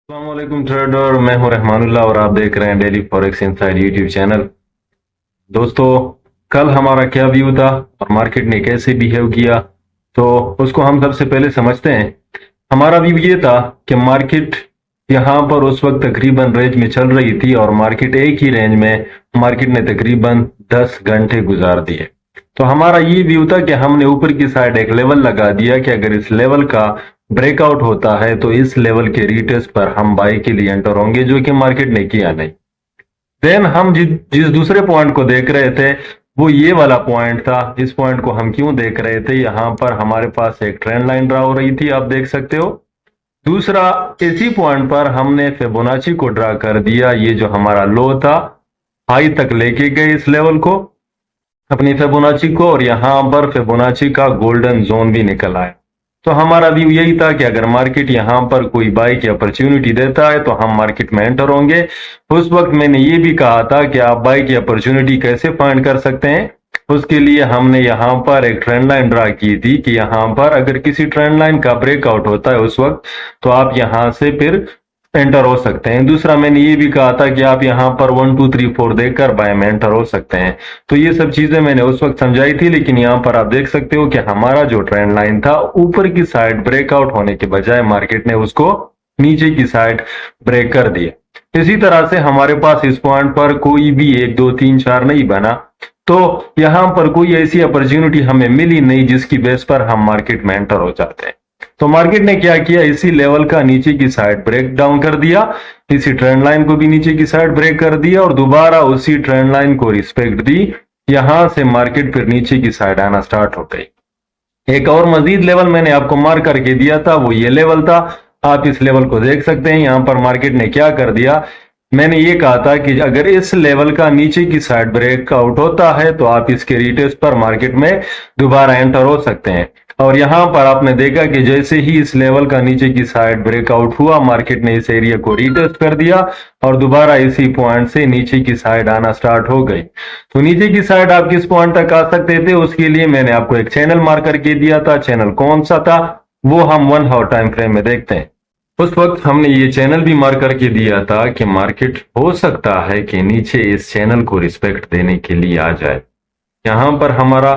अस्सलामुअलैकुम ट्रेडर, मैं हूं रहमानुल्लाह और आप देख रहे हैं daily forex inside YouTube channel. दोस्तों, कल हमारा क्या व्यू था और मार्केट ने कैसे बिहेव किया, तो उसको हम सबसे पहले समझते हैं। हमारा व्यू ये था कि मार्केट यहाँ पर उस वक्त तकरीबन रेंज में चल रही थी और मार्केट एक ही रेंज में मार्केट ने तकरीबन 10 घंटे गुजार दिए। तो हमारा ये व्यू था कि हमने ऊपर की साइड एक लेवल लगा दिया कि अगर इस लेवल का ब्रेकआउट होता है तो इस लेवल के रीटेस्ट पर हम बाई के लिए एंटर होंगे, जो कि मार्केट ने किया नहीं। देन हम जिस दूसरे पॉइंट को देख रहे थे वो ये वाला पॉइंट था। इस पॉइंट को हम क्यों देख रहे थे, यहाँ पर हमारे पास एक ट्रेंड लाइन ड्रा हो रही थी, आप देख सकते हो। दूसरा, इसी पॉइंट पर हमने फिबोनाची को ड्रा कर दिया। ये जो हमारा लो था, हाई तक लेके गए इस लेवल को, अपनी फिबोनाची को, और यहां पर फिबोनाची का गोल्डन जोन भी निकल आया। तो हमारा व्यू यही था कि अगर मार्केट यहां पर कोई बाई की अपॉर्चुनिटी देता है तो हम मार्केट में एंटर होंगे। उस वक्त मैंने ये भी कहा था कि आप बाई की अपॉर्चुनिटी कैसे फाइंड कर सकते हैं। उसके लिए हमने यहां पर एक ट्रेंड लाइन ड्रा की थी कि यहां पर अगर किसी ट्रेंड लाइन का ब्रेकआउट होता है उस वक्त, तो आप यहां से फिर एंटर हो सकते हैं। दूसरा, मैंने ये भी कहा था कि आप यहां पर 1 2 3 4 देखकर बाय में एंटर हो सकते हैं। तो ये सब चीजें मैंने उस वक्त समझाई थी, लेकिन यहां पर आप देख सकते हो कि हमारा जो ट्रेंड लाइन था, ऊपर की साइड ब्रेकआउट होने के बजाय मार्केट ने उसको नीचे की साइड ब्रेक कर दिया। इसी तरह से हमारे पास इस पॉइंट पर कोई भी 1 2 3 4 नहीं बना, तो यहां पर कोई ऐसी अपॉर्चुनिटी हमें मिली नहीं जिसकी बेस पर हम मार्केट में एंटर हो जाते हैं। तो मार्केट ने क्या किया, इसी लेवल का नीचे की साइड ब्रेक डाउन कर दिया, इसी ट्रेंड लाइन को भी नीचे की साइड ब्रेक कर दिया और दोबारा उसी ट्रेंड लाइन को रिस्पेक्ट दी। यहां से मार्केट फिर नीचे की साइड आना स्टार्ट हो गई। एक और मजीद लेवल मैंने आपको मार्क करके दिया था, वो ये लेवल था। आप इस लेवल को देख सकते हैं। यहां पर मार्केट ने क्या कर दिया, मैंने ये कहा था कि अगर इस लेवल का नीचे की साइड ब्रेकआउट होता है तो आप इसके रिटेस्ट पर मार्केट में दोबारा एंटर हो सकते हैं। और यहां पर आपने देखा कि जैसे ही इस लेवल का नीचे की साइड ब्रेकआउट हुआ, मार्केट ने इस एरिया को रिटेस्ट कर दिया और दोबारा इसी पॉइंट से नीचे की साइड आना स्टार्ट हो गई। तो नीचे की साइड आप किस पॉइंट तक आ सकते थे, उसके लिए मैंने आपको एक चैनल मार्क करके दिया था। चैनल कौन सा था, वो हम 1 आवर टाइम फ्रेम में देखते हैं। उस वक्त हमने ये चैनल भी मार्क करके दिया था कि मार्केट हो सकता है कि नीचे इस चैनल को रिस्पेक्ट देने के लिए आ जाए। यहां पर हमारा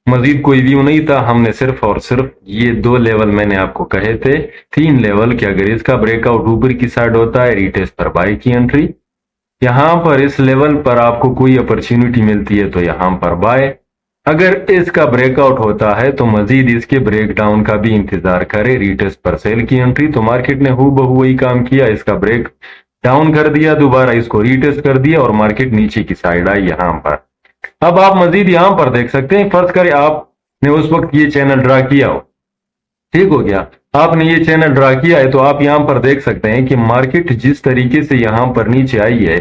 मजीद कोई व्यू नहीं था। हमने सिर्फ और सिर्फ ये 2 लेवल मैंने आपको कहे थे, 3 लेवल, कि अगर इसका ब्रेकआउट ऊपर की साइड होता है, रिटेस्ट पर बाई की एंट्री। यहां पर इस लेवल पर आपको कोई अपॉर्चुनिटी मिलती है तो यहां पर बाय। अगर इसका ब्रेकआउट होता है तो मजीद इसके ब्रेकडाउन का भी इंतजार करें, रिटेस्ट पर सेल की एंट्री। तो मार्केट ने हूबहू वही काम किया, इसका ब्रेक डाउन कर दिया, दोबारा इसको रिटेस्ट कर दिया और मार्केट नीचे की साइड आई यहां पर। अब आप मजीद यहां पर देख सकते हैं, फर्ज करें आपने उस वक्त ये चैनल ड्रा किया हो, ठीक हो गया, आपने ये चैनल ड्रा किया है, तो आप यहां पर देख सकते हैं कि मार्केट जिस तरीके से यहां पर नीचे आई है,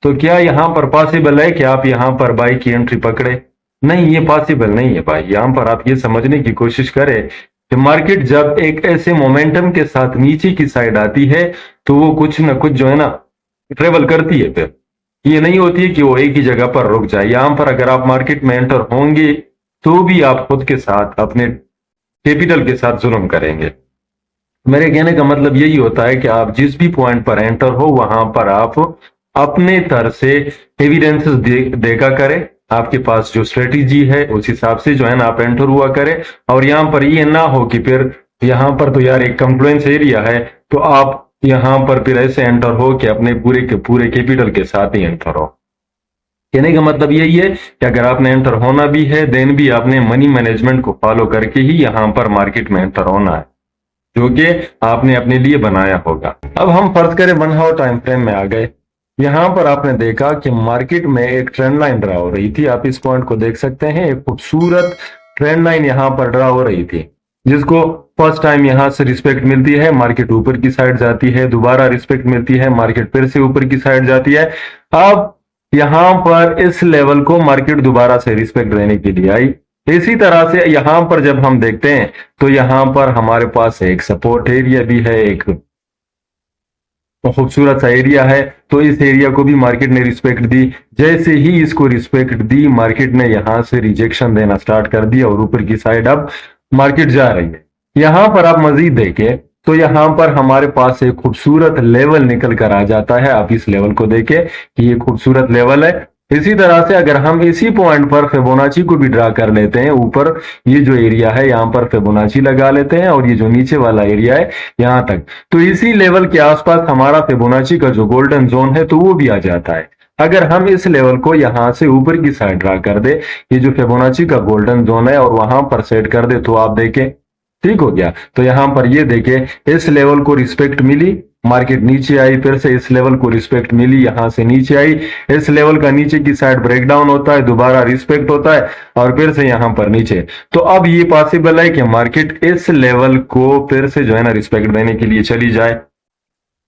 तो क्या यहां पर पॉसिबल है कि आप यहां पर बाई की एंट्री पकड़े? नहीं, ये पॉसिबल नहीं है भाई। यहां पर आप ये समझने की कोशिश करें कि मार्केट जब एक ऐसे मोमेंटम के साथ नीचे की साइड आती है तो वो कुछ ना कुछ जो है ना ट्रेवल करती है। फिर ये नहीं होती है कि वो एक ही जगह पर रुक जाए। यहां पर अगर आप मार्केट में एंटर होंगे तो भी आप खुद के साथ, अपने कैपिटल के साथ जुल्म करेंगे। मेरे कहने का मतलब यही होता है कि आप जिस भी पॉइंट पर एंटर हो वहां पर आप अपने तरफ से एविडेंसेस देखा करें। आपके पास जो स्ट्रेटेजी है उस हिसाब से जो है ना आप एंटर हुआ करें। और यहां पर ये ना हो कि फिर यहां पर तो यार एक कंफ्लुएंस एरिया है, तो आप यहां पर फिर ऐसे एंटर हो कि अपने पूरे के पूरे कैपिटल के साथ ही एंटर हो। कहने का मतलब यही है कि अगर आपने एंटर होना भी है, देन भी आपने मनी मैनेजमेंट को फॉलो करके ही यहां पर मार्केट में एंटर होना है, जो कि आपने अपने लिए बनाया होगा। अब हम फर्ज करें 1 आवर टाइम फ्रेम में आ गए। यहां पर आपने देखा कि मार्केट में एक ट्रेंड लाइन ड्रा हो रही थी। आप इस पॉइंट को देख सकते हैं, एक खूबसूरत ट्रेंड लाइन यहां पर ड्रा हो रही थी, जिसको फर्स्ट टाइम यहां से रिस्पेक्ट मिलती है, मार्केट ऊपर की साइड जाती है, दोबारा रिस्पेक्ट मिलती है, मार्केट फिर से ऊपर की साइड जाती है। अब यहां पर इस लेवल को मार्केट दोबारा से रिस्पेक्ट देने के लिए आई। इसी तरह से यहां पर जब हम देखते हैं तो यहां पर हमारे पास एक सपोर्ट एरिया भी है, एक खूबसूरत सा एरिया है। तो इस एरिया को भी मार्केट ने रिस्पेक्ट दी। जैसे ही इसको रिस्पेक्ट दी, मार्केट ने यहां से रिजेक्शन देना स्टार्ट कर दिया और ऊपर की साइड अब मार्केट जा रही है। यहां पर आप मजीद देखें तो यहाँ पर हमारे पास एक खूबसूरत लेवल निकल कर आ जाता है। आप इस लेवल को देखें कि ये खूबसूरत लेवल है। इसी तरह से अगर हम इसी पॉइंट पर फिबोनाची को भी ड्रा कर लेते हैं, ऊपर ये जो एरिया है यहाँ पर फिबोनाची लगा लेते हैं और ये जो नीचे वाला एरिया है यहाँ तक, तो इसी लेवल के आसपास हमारा फिबोनाची का जो गोल्डन जोन है तो वो भी आ जाता है। अगर हम इस लेवल को यहां से ऊपर की साइड ड्रा कर दे, ये जो फिबोनाची का गोल्डन जोन है, और वहां पर सेट कर दे, तो आप देखें ठीक हो गया। तो यहां पर ये देखें इस लेवल को रिस्पेक्ट मिली, मार्केट नीचे आई, फिर से इस लेवल को रिस्पेक्ट मिली, यहां से नीचे आई, इस लेवल का नीचे की साइड ब्रेकडाउन होता है, दोबारा रिस्पेक्ट होता है और फिर से यहां पर नीचे। तो अब ये पॉसिबल है कि मार्केट इस लेवल को फिर से जो है ना रिस्पेक्ट देने के लिए चली जाए।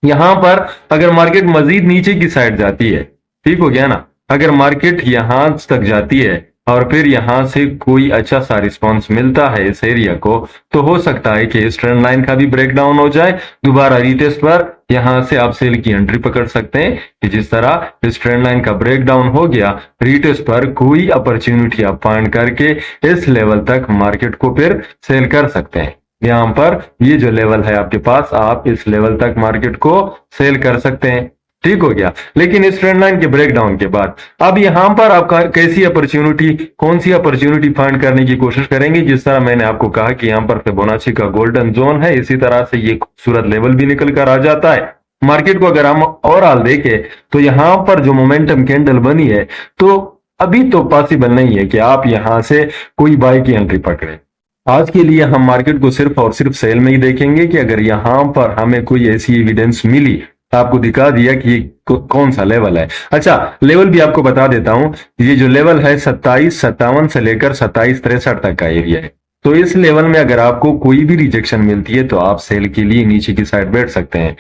यहां पर अगर मार्केट मजीद नीचे की साइड जाती है, ठीक हो गया ना, अगर मार्केट यहां तक जाती है और फिर यहां से कोई अच्छा सा रिस्पांस मिलता है इस एरिया को, तो हो सकता है कि इस ट्रेंड लाइन का भी ब्रेकडाउन हो जाए, दोबारा रीटेस्ट पर यहां से आप सेल की एंट्री पकड़ सकते हैं कि जिस तरह इस ट्रेंड लाइन का ब्रेकडाउन हो गया, रीटेस्ट पर कोई अपॉर्चुनिटी आप फाइंड करके इस लेवल तक मार्केट को फिर सेल कर सकते हैं। यहां पर ये जो लेवल है आपके पास, आप इस लेवल तक मार्केट को सेल कर सकते हैं, ठीक हो गया। लेकिन इस ट्रेंड लाइन के ब्रेकडाउन के बाद अब यहां पर आप कैसी अपॉर्चुनिटी, कौन सी अपॉर्चुनिटी फाइंड करने की कोशिश करेंगे। जिस तरह मैंने आपको कहा कि यहां पर फिबोनाची का गोल्डन जोन है, इसी तरह से ये खूबसूरत लेवल भी निकल कर आ जाता है। मार्केट को अगर हम ओवरऑल देखें तो यहां पर जो मोमेंटम कैंडल बनी है, तो अभी तो पॉसिबल नहीं है कि आप यहां से कोई बाय की एंट्री पकड़े। आज के लिए हम मार्केट को सिर्फ और सिर्फ सेल में ही देखेंगे कि अगर यहां पर हमें कोई ऐसी एविडेंस मिली, आपको दिखा दिया कि कौन सा लेवल है। अच्छा, लेवल भी आपको बता देता हूं, ये जो लेवल है 2757 से लेकर 2763 तक का एरिया है। तो इस लेवल में अगर आपको कोई भी रिजेक्शन मिलती है तो आप सेल के लिए नीचे की साइड बैठ सकते हैं।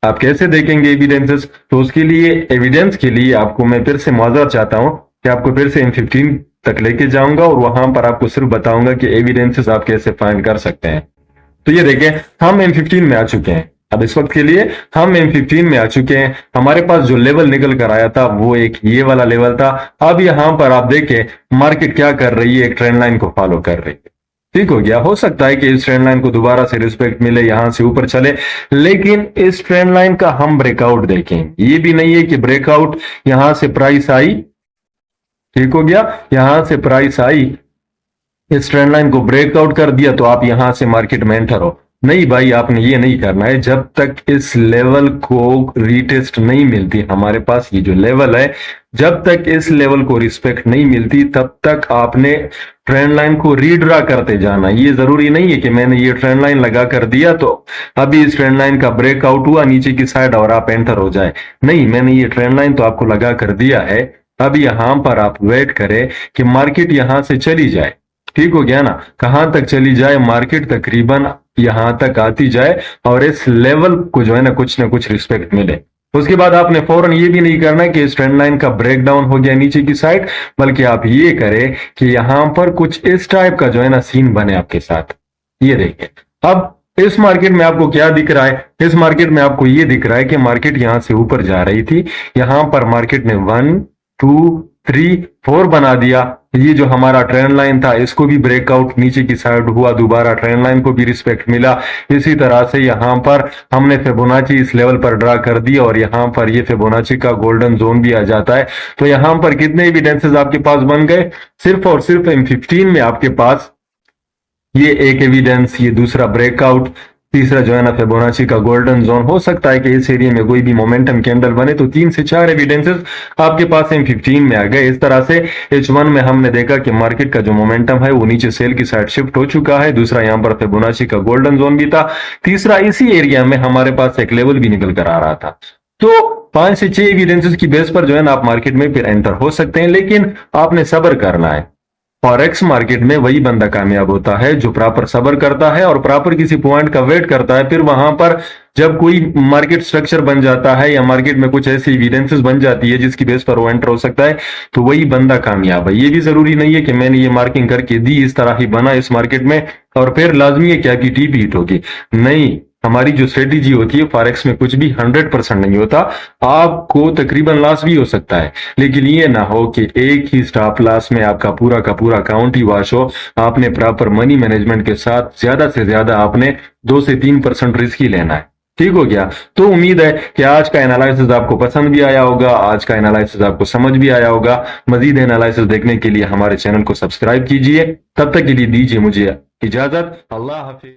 आप कैसे देखेंगे एविडेंसेस, तो उसके लिए एविडेंस के लिए आपको मैं फिर से माजरत चाहता हूं कि आपको फिर से M15 तक लेके जाऊंगा और वहां पर आपको सिर्फ बताऊंगा कि एविडेंसेस आप कैसे फाइंड कर सकते हैं। तो ये देखें, हम M15 में आ चुके हैं। अब इस वक्त के लिए हम M15 में आ चुके हैं। हमारे पास जो लेवल निकल कर आया था वो एक ये वाला लेवल था। अब यहां पर आप देखें मार्केट क्या कर रही है, एक ट्रेंड लाइन को फॉलो कर रही है, ठीक हो गया। हो सकता है कि इस ट्रेंड लाइन को दोबारा से रिस्पेक्ट मिले, यहां से ऊपर चले, लेकिन इस ट्रेंड लाइन का हम ब्रेकआउट देखें। ये भी नहीं है कि ब्रेकआउट यहां से प्राइस आई, ठीक हो गया, यहां से प्राइस आई, इस ट्रेंड लाइन को ब्रेकआउट कर दिया तो आप यहां से मार्केट में एंटर हो। नहीं भाई, आपने ये नहीं करना है। जब तक इस लेवल को रीटेस्ट नहीं मिलती, हमारे पास ये जो लेवल है, जब तक इस लेवल को रिस्पेक्ट नहीं मिलती तब तक आपने ट्रेंड लाइन को रीड्रा करते जाना। ये जरूरी नहीं है कि मैंने ये ट्रेंड लाइन लगा कर दिया तो अभी इस ट्रेंड लाइन का ब्रेकआउट हुआ नीचे की साइड और आप एंटर हो जाए। नहीं, मैंने ये ट्रेंड लाइन तो आपको लगा कर दिया है। अब यहां पर आप वेट करें कि मार्केट यहां से चली जाए, ठीक हो गया ना। कहां तक चली जाए, मार्केट तकरीबन यहां तक आती जाए और इस लेवल को जो है ना कुछ रिस्पेक्ट मिले। उसके बाद आपने फौरन ये भी नहीं करना कि इस ट्रेंड लाइन का ब्रेकडाउन हो गया नीचे की साइड, बल्कि आप ये करें कि यहां पर कुछ इस टाइप का जो है ना सीन बने आपके साथ। ये देखिए, अब इस मार्केट में आपको क्या दिख रहा है, इस मार्केट में आपको ये दिख रहा है कि मार्केट यहां से ऊपर जा रही थी, यहां पर मार्केट ने 1 2 3 4 बना दिया। ये जो हमारा ट्रेंड लाइन था इसको भी ब्रेकआउट नीचे की साइड हुआ, दोबारा ट्रेंड लाइन को भी रिस्पेक्ट मिला। इसी तरह से यहां पर हमने फिबोनाची इस लेवल पर ड्रा कर दी और यहां पर ये फिबोनाची का गोल्डन जोन भी आ जाता है। तो यहां पर कितने एविडेंसेस आपके पास बन गए, सिर्फ और सिर्फ M15 में आपके पास ये एक एविडेंस, ये दूसरा ब्रेकआउट, तीसरा जो है ना फिबोनाची का गोल्डन जोन। हो सकता है कि इस एरिया में कोई भी मोमेंटम कैंडल बने, तो 3 से 4 एविडेंसेस आपके पास M15 में आ गए। इस तरह से H1 में हमने देखा कि मार्केट का जो मोमेंटम है वो नीचे सेल की साइड शिफ्ट हो चुका है। दूसरा यहां पर फिबोनाची का गोल्डन जोन भी था। तीसरा इसी एरिया में हमारे पास एक लेवल भी निकल कर आ रहा था। तो 5 से 6 एविडेंसेस की बेस पर जो है ना आप मार्केट में फिर एंटर हो सकते हैं, लेकिन आपने सब्र करना है। फॉरेक्स मार्केट में वही बंदा कामयाब होता है जो प्रॉपर सब्र करता है और प्रॉपर किसी पॉइंट का वेट करता है। फिर वहां पर जब कोई मार्केट स्ट्रक्चर बन जाता है या मार्केट में कुछ ऐसी एविडेंसेस बन जाती है जिसकी बेस पर वो एंटर हो सकता है, तो वही बंदा कामयाब है। ये भी जरूरी नहीं है कि मैंने ये मार्किंग करके दी, इस तरह ही बना इस मार्केट में और फिर लाजमी है कि आपकी टीपी हिट होगी। नहीं, हमारी जो स्ट्रेटेजी होती है फॉरेक्स में कुछ भी 100% नहीं होता, आपको तकरीबन लॉस भी हो सकता है, लेकिन ये ना हो कि एक ही स्टॉप लॉस में आपका पूरा का पूरा अकाउंट ही वॉश हो। आपने प्रॉपर मनी मैनेजमेंट के साथ ज्यादा से ज्यादा आपने 2 से 3% रिस्क ही लेना है। ठीक हो गया। तो उम्मीद है कि आज का एनालिसिस आपको पसंद भी आया होगा, आज का एनालिसिस आपको समझ भी आया होगा। मजीद एनालिसिस देखने के लिए हमारे चैनल को सब्सक्राइब कीजिए। तब तक के लिए दीजिए मुझे इजाजत। अल्लाह हाफिज।